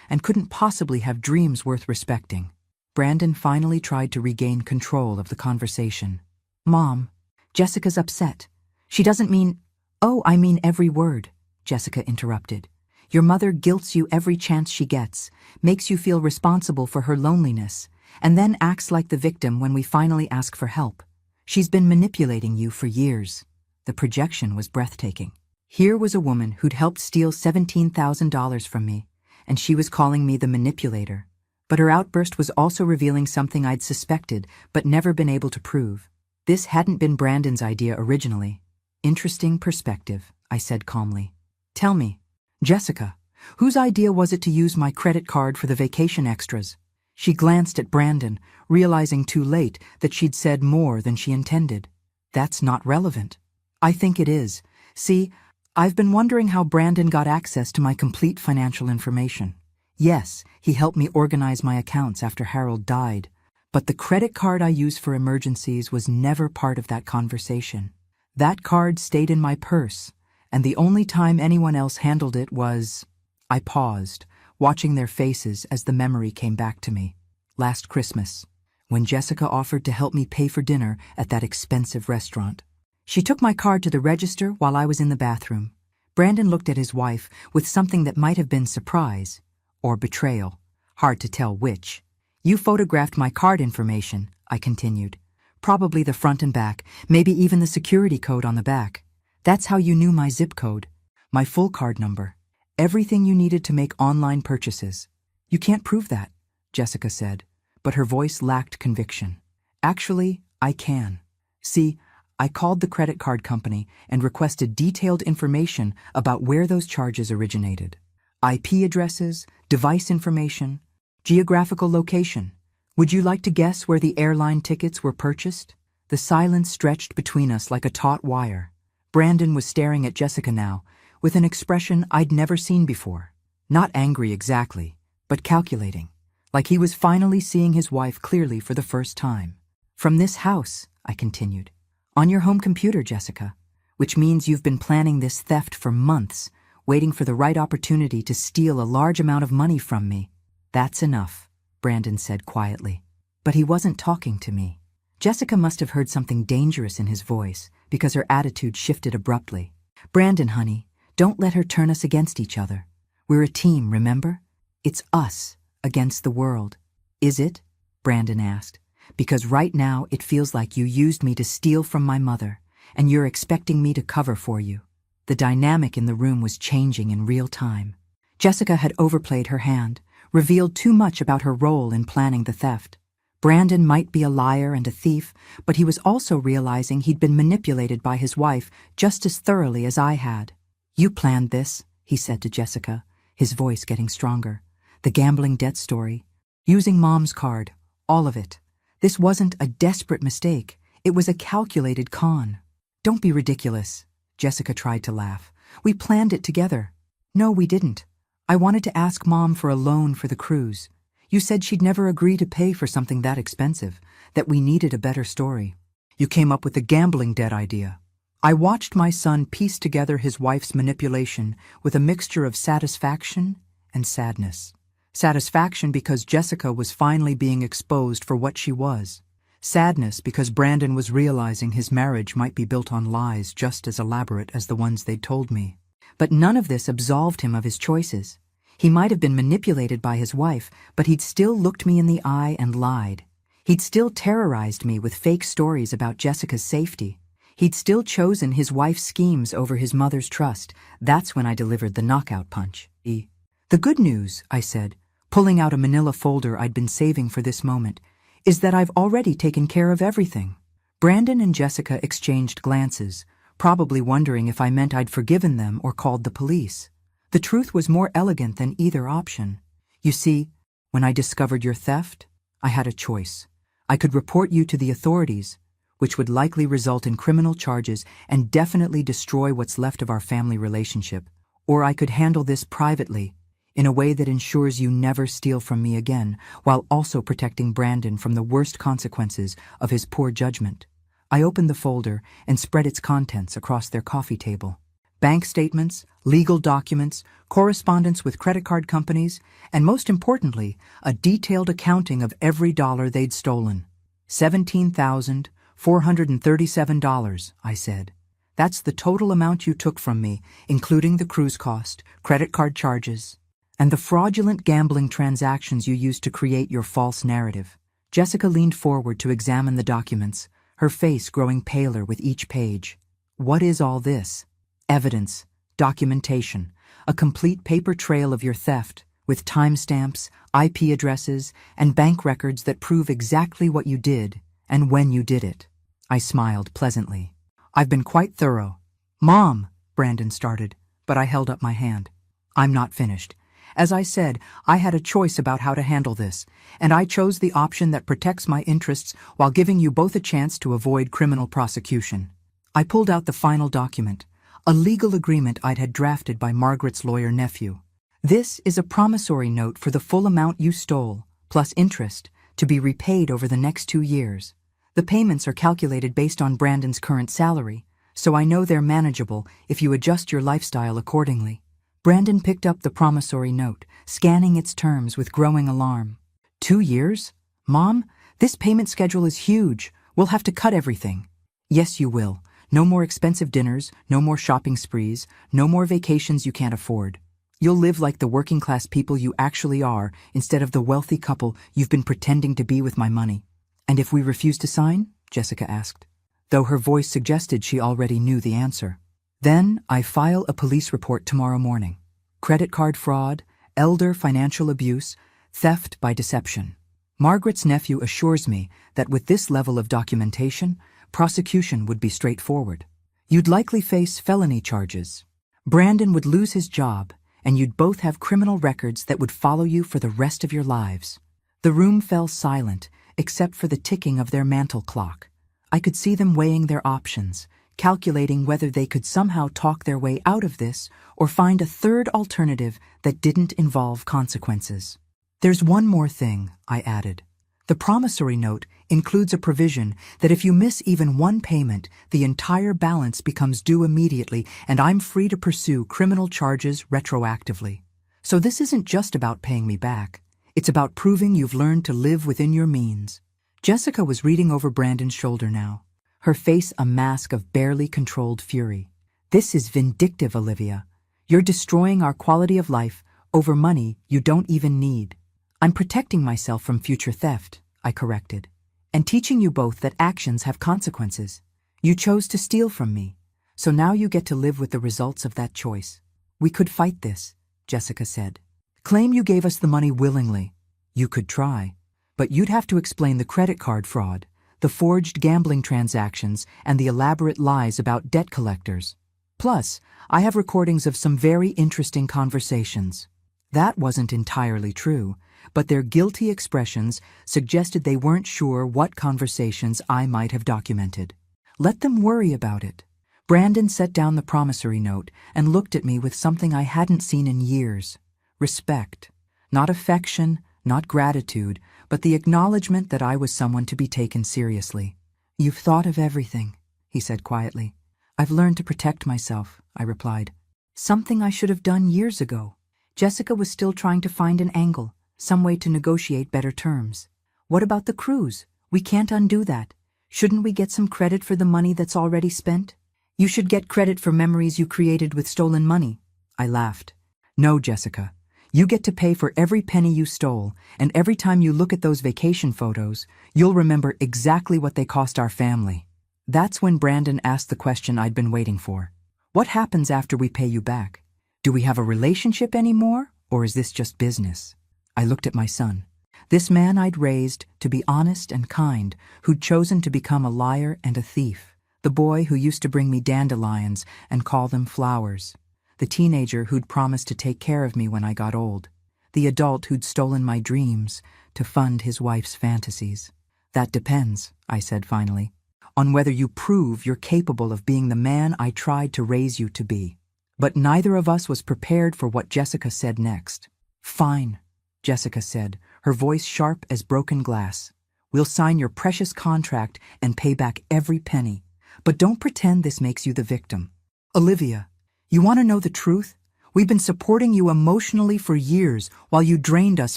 and couldn't possibly have dreams worth respecting. Brandon finally tried to regain control of the conversation. Mom, Jessica's upset. She doesn't mean— Oh, I mean every word, Jessica interrupted. Your mother guilts you every chance she gets, makes you feel responsible for her loneliness, and then acts like the victim when we finally ask for help. She's been manipulating you for years. The projection was breathtaking. Here was a woman who'd helped steal $17,000 from me, and she was calling me the manipulator. But her outburst was also revealing something I'd suspected but never been able to prove. This hadn't been Brandon's idea originally. Interesting perspective, I said calmly. Tell me, Jessica, whose idea was it to use my credit card for the vacation extras? She glanced at Brandon, realizing too late that she'd said more than she intended. That's not relevant. I think it is. See, I've been wondering how Brandon got access to my complete financial information. Yes, he helped me organize my accounts after Harold died, but the credit card I use for emergencies was never part of that conversation. That card stayed in my purse, and the only time anyone else handled it was— I paused, watching their faces as the memory came back to me. Last Christmas, when Jessica offered to help me pay for dinner at that expensive restaurant. She took my card to the register while I was in the bathroom. Brandon looked at his wife with something that might have been surprise or betrayal. Hard to tell which. You photographed my card information, I continued. Probably the front and back, maybe even the security code on the back. That's how you knew my zip code, my full card number, everything you needed to make online purchases. You can't prove that, Jessica said, but her voice lacked conviction. Actually, I can. See, I called the credit card company and requested detailed information about where those charges originated. IP addresses, device information, geographical location. Would you like to guess where the airline tickets were purchased? The silence stretched between us like a taut wire. Brandon was staring at Jessica now, with an expression I'd never seen before. Not angry exactly, but calculating, like he was finally seeing his wife clearly for the first time. From this house, I continued. On your home computer, Jessica, which means you've been planning this theft for months, waiting for the right opportunity to steal a large amount of money from me. That's enough, Brandon said quietly. But he wasn't talking to me. Jessica must have heard something dangerous in his voice, because her attitude shifted abruptly. Brandon, honey, don't let her turn us against each other. We're a team, remember? It's us against the world. Is it? Brandon asked. Because right now it feels like you used me to steal from my mother, and you're expecting me to cover for you. The dynamic in the room was changing in real time. Jessica had overplayed her hand, revealed too much about her role in planning the theft. Brandon might be a liar and a thief, but he was also realizing he'd been manipulated by his wife just as thoroughly as I had. You planned this, he said to Jessica, his voice getting stronger. The gambling debt story. Using Mom's card. All of it. This wasn't a desperate mistake. It was a calculated con. Don't be ridiculous. Jessica tried to laugh. We planned it together. No, we didn't. I wanted to ask Mom for a loan for the cruise. You said she'd never agree to pay for something that expensive, that we needed a better story. You came up with the gambling debt idea. I watched my son piece together his wife's manipulation with a mixture of satisfaction and sadness. Satisfaction because Jessica was finally being exposed for what she was. Sadness because Brandon was realizing his marriage might be built on lies just as elaborate as the ones they'd told me. But none of this absolved him of his choices. He might have been manipulated by his wife, but he'd still looked me in the eye and lied. He'd still terrorized me with fake stories about Jessica's safety. He'd still chosen his wife's schemes over his mother's trust. That's when I delivered the knockout punch. The good news, I said, pulling out a manila folder I'd been saving for this moment, is that I've already taken care of everything. Brandon and Jessica exchanged glances, probably wondering if I meant I'd forgiven them or called the police. The truth was more elegant than either option. You see, when I discovered your theft, I had a choice. I could report you to the authorities, which would likely result in criminal charges and definitely destroy what's left of our family relationship, or I could handle this privately, in a way that ensures you never steal from me again, while also protecting Brandon from the worst consequences of his poor judgment. I opened the folder and spread its contents across their coffee table. Bank statements, legal documents, correspondence with credit card companies, and most importantly, a detailed accounting of every dollar they'd stolen. $17,437, I said. That's the total amount you took from me, including the cruise cost, credit card charges, and the fraudulent gambling transactions you used to create your false narrative. Jessica leaned forward to examine the documents, her face growing paler with each page. What is all this? Evidence, documentation, a complete paper trail of your theft, with timestamps, IP addresses, and bank records that prove exactly what you did and when you did it. I smiled pleasantly. I've been quite thorough. Mom, Brandon started, but I held up my hand. I'm not finished. As I said, I had a choice about how to handle this, and I chose the option that protects my interests while giving you both a chance to avoid criminal prosecution. I pulled out the final document, a legal agreement I'd had drafted by Margaret's lawyer nephew. This is a promissory note for the full amount you stole, plus interest, to be repaid over the next 2 years. The payments are calculated based on Brandon's current salary, so I know they're manageable if you adjust your lifestyle accordingly. Brandon picked up the promissory note, scanning its terms with growing alarm. 2 years? Mom, this payment schedule is huge. We'll have to cut everything. Yes, you will. No more expensive dinners, no more shopping sprees, no more vacations you can't afford. You'll live like the working-class people you actually are instead of the wealthy couple you've been pretending to be with my money. And if we refuse to sign? Jessica asked, though her voice suggested she already knew the answer. Then I file a police report tomorrow morning. Credit card fraud, elder financial abuse, theft by deception. Margaret's nephew assures me that with this level of documentation, prosecution would be straightforward. You'd likely face felony charges. Brandon would lose his job, and you'd both have criminal records that would follow you for the rest of your lives. The room fell silent, except for the ticking of their mantel clock. I could see them weighing their options, calculating whether they could somehow talk their way out of this or find a third alternative that didn't involve consequences. There's one more thing, I added. The promissory note includes a provision that if you miss even one payment, the entire balance becomes due immediately and I'm free to pursue criminal charges retroactively. So this isn't just about paying me back. It's about proving you've learned to live within your means. Jessica was reading over Brandon's shoulder now, her face a mask of barely controlled fury. This is vindictive, Olivia. You're destroying our quality of life over money you don't even need. I'm protecting myself from future theft, I corrected, and teaching you both that actions have consequences. You chose to steal from me, so now you get to live with the results of that choice. We could fight this, Jessica said. Claim you gave us the money willingly. You could try, but you'd have to explain the credit card fraud, the forged gambling transactions, and the elaborate lies about debt collectors. Plus, I have recordings of some very interesting conversations. That wasn't entirely true, but their guilty expressions suggested they weren't sure what conversations I might have documented. Let them worry about it. Brandon set down the promissory note and looked at me with something I hadn't seen in years. Respect. Not affection, not gratitude, but the acknowledgement that I was someone to be taken seriously. You've thought of everything, he said quietly. I've learned to protect myself, I replied. Something I should have done years ago. Jessica was still trying to find an angle, some way to negotiate better terms. What about the cruise? We can't undo that. Shouldn't we get some credit for the money that's already spent? You should get credit for memories you created with stolen money. I laughed. No, Jessica. You get to pay for every penny you stole, and every time you look at those vacation photos, you'll remember exactly what they cost our family. That's when Brandon asked the question I'd been waiting for. What happens after we pay you back? Do we have a relationship anymore, or is this just business? I looked at my son. This man I'd raised to be honest and kind, who'd chosen to become a liar and a thief. The boy who used to bring me dandelions and call them flowers. The teenager who'd promised to take care of me when I got old. The adult who'd stolen my dreams to fund his wife's fantasies. That depends, I said finally, on whether you prove you're capable of being the man I tried to raise you to be. But neither of us was prepared for what Jessica said next. Fine, Jessica said, her voice sharp as broken glass. We'll sign your precious contract and pay back every penny. But don't pretend this makes you the victim. Olivia, you want to know the truth? We've been supporting you emotionally for years while you drained us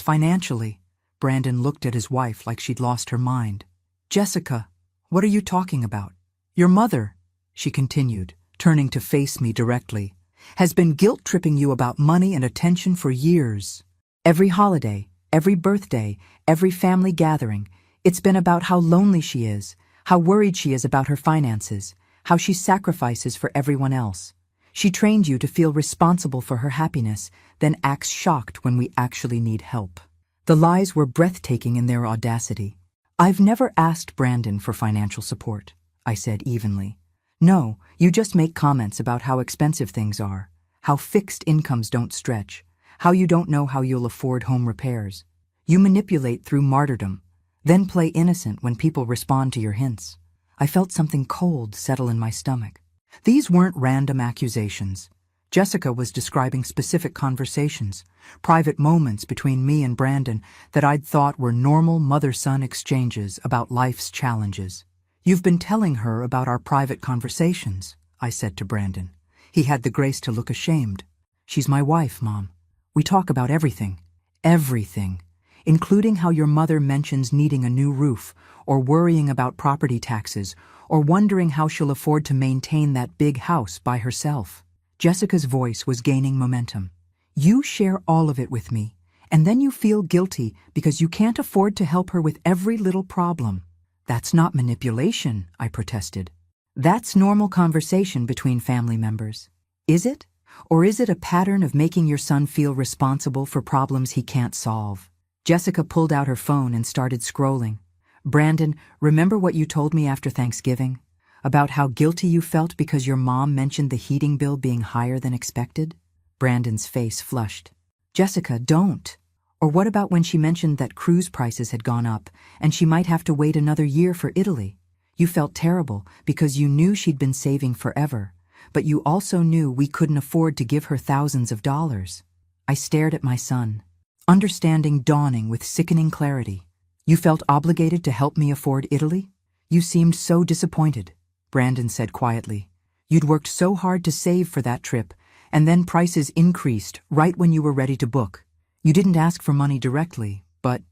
financially. Brandon looked at his wife like she'd lost her mind. Jessica, what are you talking about? Your mother, she continued, turning to face me directly, has been guilt-tripping you about money and attention for years. Every holiday, every birthday, every family gathering, it's been about how lonely she is, how worried she is about her finances, how she sacrifices for everyone else. She trained you to feel responsible for her happiness, then acts shocked when we actually need help. The lies were breathtaking in their audacity. I've never asked Brandon for financial support, I said evenly. No, you just make comments about how expensive things are, how fixed incomes don't stretch, how you don't know how you'll afford home repairs. You manipulate through martyrdom, then play innocent when people respond to your hints. I felt something cold settle in my stomach. These weren't random accusations. Jessica was describing specific conversations, private moments between me and Brandon that I'd thought were normal mother-son exchanges about life's challenges. You've been telling her about our private conversations, I said to Brandon. He had the grace to look ashamed. She's my wife, Mom. We talk about everything. Everything. Including how your mother mentions needing a new roof, or worrying about property taxes, or wondering how she'll afford to maintain that big house by herself. Jessica's voice was gaining momentum. You share all of it with me, and then you feel guilty because you can't afford to help her with every little problem. That's not manipulation, I protested. That's normal conversation between family members. Is it? Or is it a pattern of making your son feel responsible for problems he can't solve? Jessica pulled out her phone and started scrolling. Brandon, remember what you told me after Thanksgiving? About how guilty you felt because your mom mentioned the heating bill being higher than expected? Brandon's face flushed. Jessica, don't. Or what about when she mentioned that cruise prices had gone up and she might have to wait another year for Italy? You felt terrible because you knew she'd been saving forever, but you also knew we couldn't afford to give her thousands of dollars. I stared at my son, understanding dawning with sickening clarity. You felt obligated to help me afford Italy? You seemed so disappointed, Brandon said quietly. You'd worked so hard to save for that trip, and then prices increased right when you were ready to book. You didn't ask for money directly, but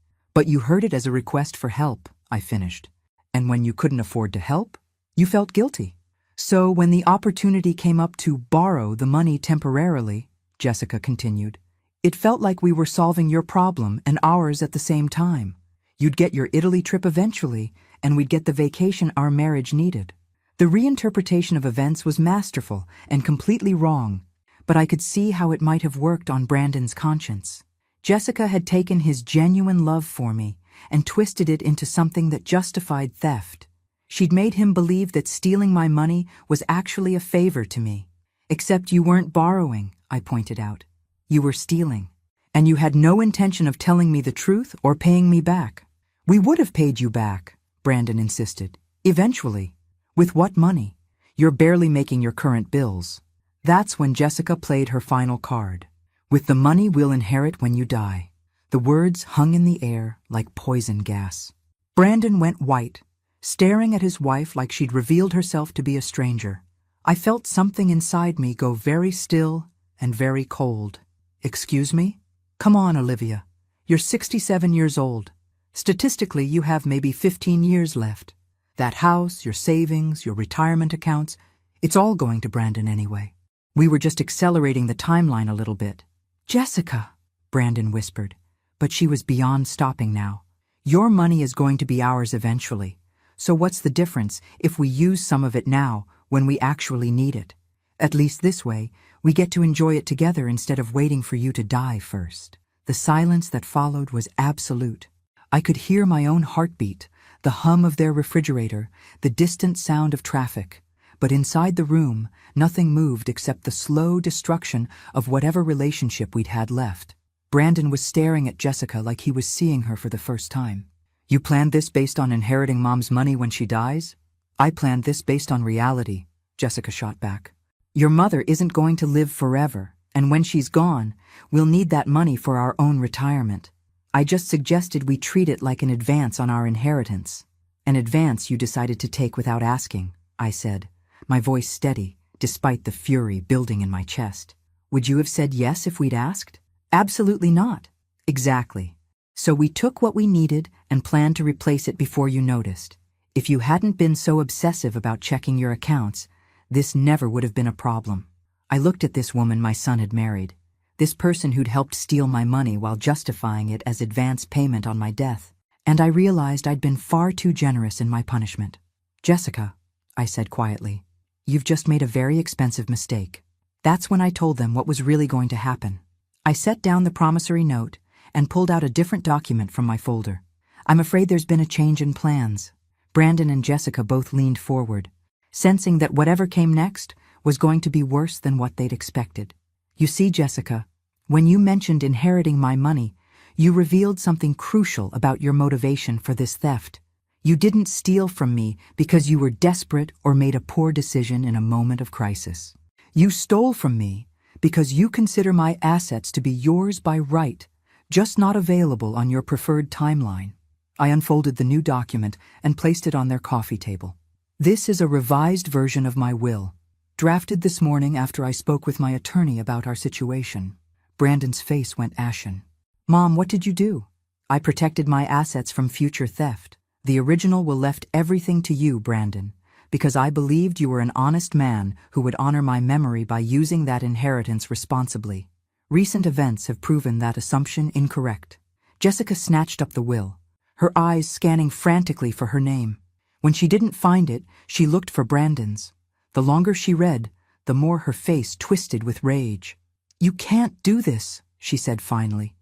you heard it as a request for help, I finished. And when you couldn't afford to help, you felt guilty. So when the opportunity came up to borrow the money temporarily, Jessica continued, it felt like we were solving your problem and ours at the same time. You'd get your Italy trip eventually, and we'd get the vacation our marriage needed. The reinterpretation of events was masterful and completely wrong, but I could see how it might have worked on Brandon's conscience. Jessica had taken his genuine love for me and twisted it into something that justified theft. She'd made him believe that stealing my money was actually a favor to me. Except you weren't borrowing, I pointed out. You were stealing. And you had no intention of telling me the truth or paying me back. We would have paid you back, Brandon insisted. Eventually. With what money? You're barely making your current bills. That's when Jessica played her final card. With the money we'll inherit when you die. The words hung in the air like poison gas. Brandon went white, staring at his wife like she'd revealed herself to be a stranger. I felt something inside me go very still and very cold. Excuse me? Come on, Olivia. You're 67 years old. Statistically, you have maybe 15 years left. That house, your savings, your retirement accounts, it's all going to Brandon anyway. We were just accelerating the timeline a little bit. Jessica, Brandon whispered, but she was beyond stopping now. Your money is going to be ours eventually. So what's the difference if we use some of it now when we actually need it? At least this way, we get to enjoy it together instead of waiting for you to die first. The silence that followed was absolute. I could hear my own heartbeat, the hum of their refrigerator, the distant sound of traffic. But inside the room, nothing moved except the slow destruction of whatever relationship we'd had left. Brandon was staring at Jessica like he was seeing her for the first time. You planned this based on inheriting Mom's money when she dies? I planned this based on reality, Jessica shot back. Your mother isn't going to live forever, and when she's gone, we'll need that money for our own retirement. I just suggested we treat it like an advance on our inheritance. An advance you decided to take without asking, I said, my voice steady, despite the fury building in my chest. Would you have said yes if we'd asked? Absolutely not. Exactly. So we took what we needed and planned to replace it before you noticed. If you hadn't been so obsessive about checking your accounts, this never would have been a problem. I looked at this woman my son had married, this person who'd helped steal my money while justifying it as advance payment on my death, and I realized I'd been far too generous in my punishment. Jessica, I said quietly, you've just made a very expensive mistake. That's when I told them what was really going to happen. I set down the promissory note and pulled out a different document from my folder. I'm afraid there's been a change in plans. Brandon and Jessica both leaned forward, sensing that whatever came next was going to be worse than what they'd expected. You see, Jessica, when you mentioned inheriting my money, you revealed something crucial about your motivation for this theft. You didn't steal from me because you were desperate or made a poor decision in a moment of crisis. You stole from me because you consider my assets to be yours by right, just not available on your preferred timeline. I unfolded the new document and placed it on their coffee table. This is a revised version of my will, drafted this morning after I spoke with my attorney about our situation. Brandon's face went ashen. Mom, what did you do? I protected my assets from future theft. The original will left everything to you, Brandon, because I believed you were an honest man who would honor my memory by using that inheritance responsibly. Recent events have proven that assumption incorrect. Jessica snatched up the will, her eyes scanning frantically for her name. When she didn't find it, she looked for Brandon's. The longer she read, the more her face twisted with rage. You can't do this, she said finally.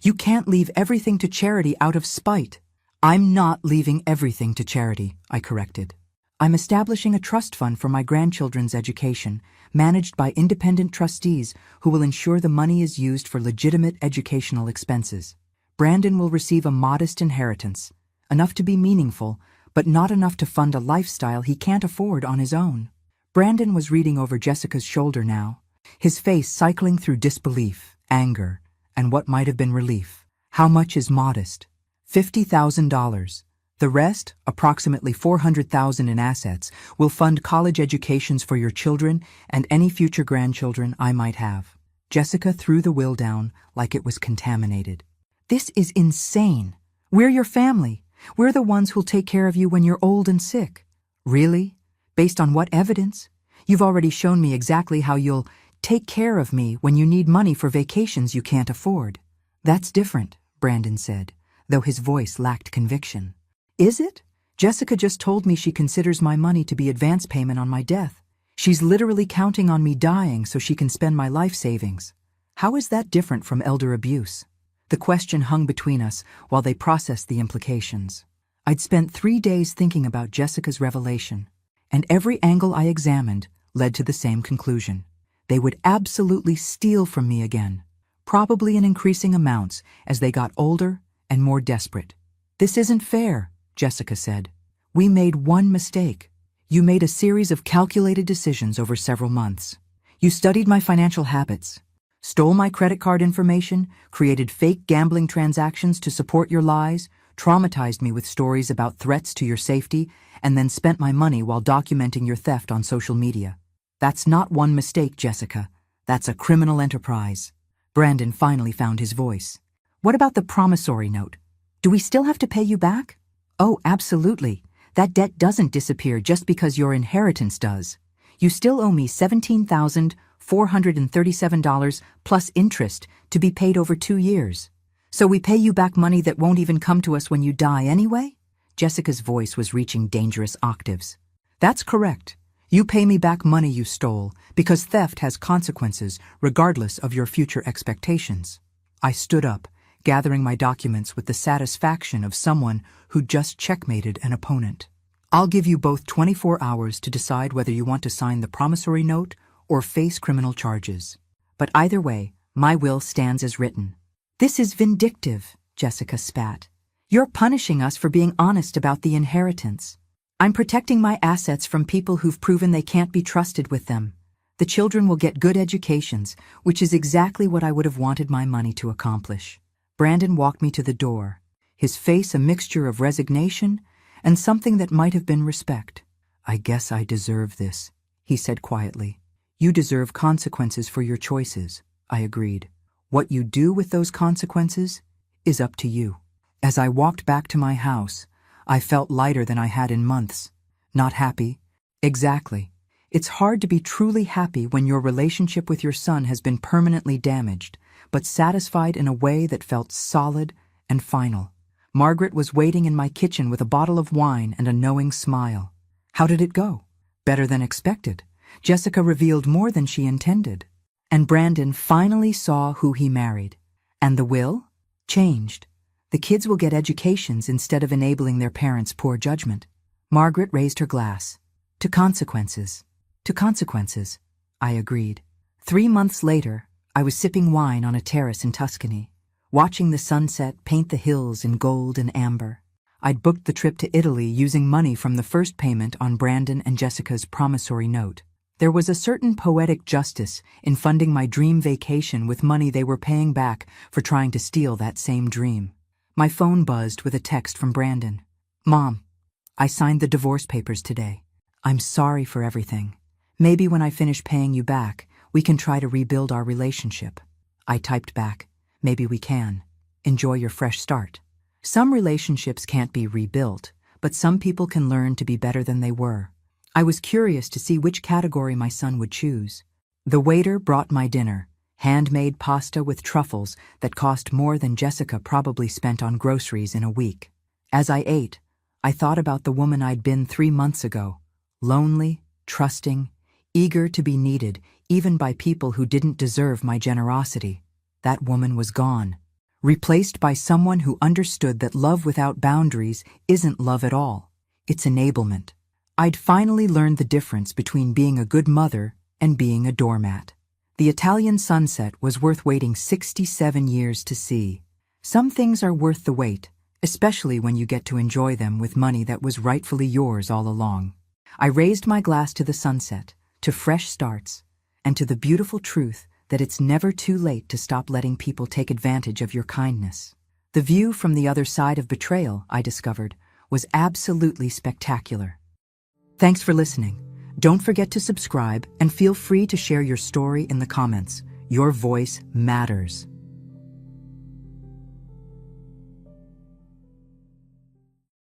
You can't leave everything to charity out of spite. I'm not leaving everything to charity, I corrected. I'm establishing a trust fund for my grandchildren's education, managed by independent trustees who will ensure the money is used for legitimate educational expenses. Brandon will receive a modest inheritance, enough to be meaningful, but not enough to fund a lifestyle he can't afford on his own. Brandon was reading over Jessica's shoulder now, his face cycling through disbelief, anger, and what might have been relief. How much is modest? $50,000. The rest, approximately $400,000 in assets, will fund college educations for your children and any future grandchildren I might have. Jessica threw the will down like it was contaminated. This is insane. We're your family. We're the ones who'll take care of you when you're old and sick. Really? Based on what evidence? You've already shown me exactly how you'll take care of me when you need money for vacations you can't afford. That's different, Brandon said, though his voice lacked conviction. Is it? Jessica just told me she considers my money to be advance payment on my death. She's literally counting on me dying so she can spend my life savings. How is that different from elder abuse? The question hung between us while they processed the implications. I'd spent 3 days thinking about Jessica's revelation, and every angle I examined led to the same conclusion. They would absolutely steal from me again, probably in increasing amounts as they got older and more desperate. This isn't fair, Jessica said. We made one mistake. You made a series of calculated decisions over several months. You studied my financial habits, stole my credit card information, created fake gambling transactions to support your lies, traumatized me with stories about threats to your safety, and then spent my money while documenting your theft on social media. That's not one mistake, Jessica. That's a criminal enterprise. Brandon finally found his voice. What about the promissory note? Do we still have to pay you back? Oh, absolutely. That debt doesn't disappear just because your inheritance does. You still owe me $17,437 plus interest to be paid over 2 years. So we pay you back money that won't even come to us when you die anyway? Jessica's voice was reaching dangerous octaves. That's correct. You pay me back money you stole because theft has consequences regardless of your future expectations. I stood up, gathering my documents with the satisfaction of someone who just checkmated an opponent. I'll give you both 24 hours to decide whether you want to sign the promissory note or face criminal charges. But either way, my will stands as written. This is vindictive, Jessica spat. You're punishing us for being honest about the inheritance. I'm protecting my assets from people who've proven they can't be trusted with them. The children will get good educations, which is exactly what I would have wanted my money to accomplish. Brandon walked me to the door, his face a mixture of resignation and something that might have been respect. I guess I deserve this, he said quietly. You deserve consequences for your choices, I agreed. What you do with those consequences is up to you. As I walked back to my house, I felt lighter than I had in months. Not happy? Exactly. It's hard to be truly happy when your relationship with your son has been permanently damaged, but satisfied in a way that felt solid and final. Margaret was waiting in my kitchen with a bottle of wine and a knowing smile. How did it go? Better than expected. Jessica revealed more than she intended. And Brandon finally saw who he married. And the will? Changed. The kids will get educations instead of enabling their parents' poor judgment. Margaret raised her glass. To consequences. To consequences, I agreed. 3 months later, I was sipping wine on a terrace in Tuscany, watching the sunset paint the hills in gold and amber. I'd booked the trip to Italy using money from the first payment on Brandon and Jessica's promissory note. There was a certain poetic justice in funding my dream vacation with money they were paying back for trying to steal that same dream. My phone buzzed with a text from Brandon. Mom, I signed the divorce papers today. I'm sorry for everything. Maybe when I finish paying you back, we can try to rebuild our relationship. I typed back, maybe we can. Enjoy your fresh start. Some relationships can't be rebuilt, but some people can learn to be better than they were. I was curious to see which category my son would choose. The waiter brought my dinner, handmade pasta with truffles that cost more than Jessica probably spent on groceries in a week. As I ate, I thought about the woman I'd been 3 months ago, lonely, trusting, eager to be needed even by people who didn't deserve my generosity. That woman was gone, replaced by someone who understood that love without boundaries isn't love at all. It's enablement. I'd finally learned the difference between being a good mother and being a doormat. The Italian sunset was worth waiting 67 years to see. Some things are worth the wait, especially when you get to enjoy them with money that was rightfully yours all along. I raised my glass to the sunset, to fresh starts, and to the beautiful truth that it's never too late to stop letting people take advantage of your kindness. The view from the other side of betrayal, I discovered, was absolutely spectacular. Thanks for listening. Don't forget to subscribe and feel free to share your story in the comments. Your voice matters.